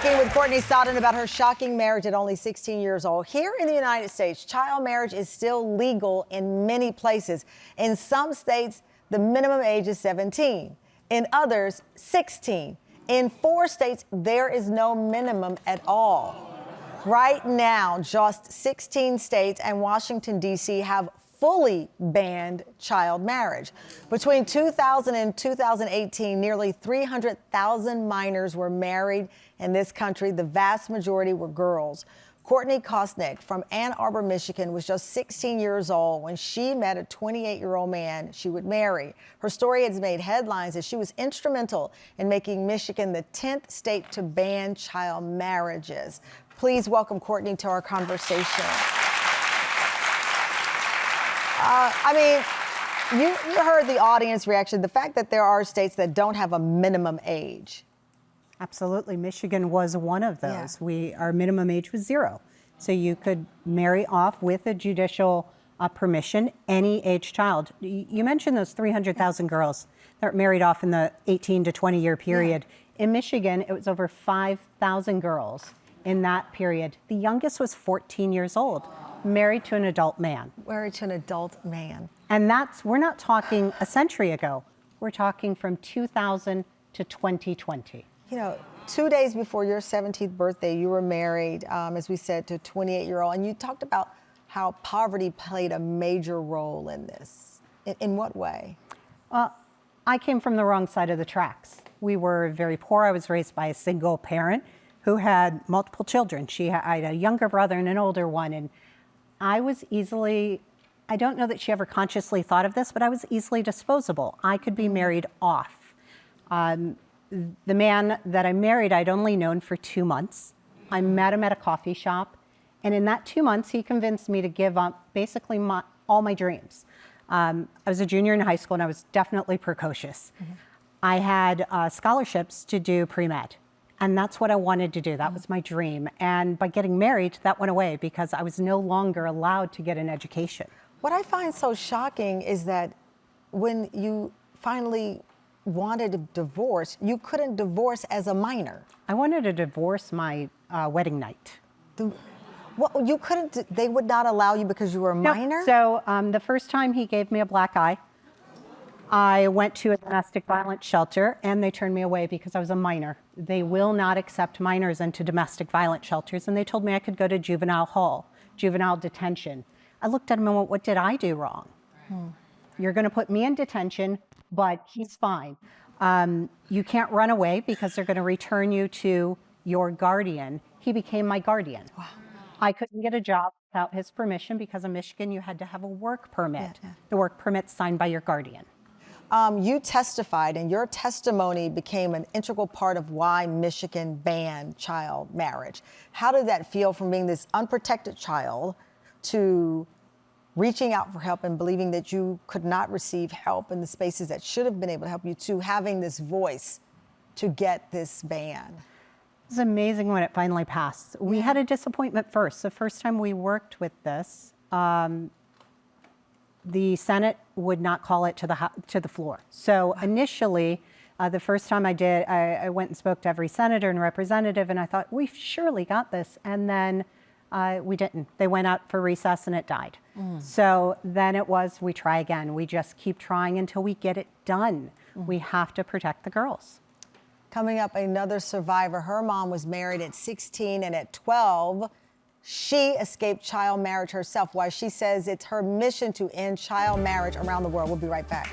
Talking with Courtney Stodden about her shocking marriage at only 16 years old. Here in the United States, child marriage is still legal in many places. In some states, the minimum age is 17. In others, 16. In 4 states, there is no minimum at all. Right now, just 16 states and Washington, D.C. have fully banned child marriage. Between 2000 and 2018, nearly 300,000 minors were married in this country. The vast majority were girls. Courtney from Ann Arbor, Michigan, was just 16 years old when she met a 28-year-old man she would marry. Her story has made headlines as she was instrumental in making Michigan the 10th state to ban child marriages. Please welcome Courtney to our conversation. You heard the audience reaction, the fact that there are states that don't have a minimum age. Absolutely. Michigan was one of those. Yeah. Our minimum age was 0. So you could marry off with a judicial permission any age child. You mentioned those 300,000 girls that were married off in the 18 to 20 year period. Yeah. In Michigan, it was over 5,000 girls in that period. The youngest was 14 years old, married to an adult man. Married to an adult man. And we're not talking a century ago. We're talking from 2000 to 2020. You know, 2 days before your 17th birthday, you were married, as we said, to a 28-year-old. And you talked about how poverty played a major role in this. In what way? Well, I came from the wrong side of the tracks. We were very poor. I was raised by a single parent who had multiple children. I had a younger brother and an older one. And I don't know that she ever consciously thought of this, but I was easily disposable. I could be married off. The man that I married, I'd only known for 2 months. I met him at a coffee shop. And in that 2 months, he convinced me to give up basically all my dreams. I was a junior in high school and I was definitely precocious. Mm-hmm. I had scholarships to do pre-med. And that's what I wanted to do. That was my dream. And by getting married, that went away because I was no longer allowed to get an education. What I find so shocking is that when you finally wanted a divorce, you couldn't divorce as a minor. I wanted to divorce my wedding night. You couldn't, they would not allow you because you were a minor? So the first time he gave me a black eye, I went to a domestic violence shelter and they turned me away because I was a minor. They will not accept minors into domestic violence shelters, and they told me I could go to juvenile hall, juvenile detention. I looked at him and went, what did I do wrong? You're going to put me in detention, but he's fine. You can't run away because they're going to return you to your guardian. He became my guardian. Wow. I couldn't get a job without his permission because in Michigan you had to have a work permit. Yeah. The work permit signed by your guardian. You testified, and your testimony became an integral part of why Michigan banned child marriage. How did that feel from being this unprotected child to reaching out for help and believing that you could not receive help in the spaces that should have been able to help you, to having this voice to get this ban? It was amazing when it finally passed. We had a disappointment first. The first time we worked with this, the Senate would not call it to the floor. So initially, the first time I did, I went and spoke to every senator and representative, and I thought, we've surely got this. And then we didn't. They went out for recess and it died. So then it was, we try again. We just keep trying until we get it done. We have to protect the girls. Coming up, another survivor. Her mom was married at 16, and at 12, she escaped child marriage herself. Why she says it's her mission to end child marriage around the world. We'll be right back.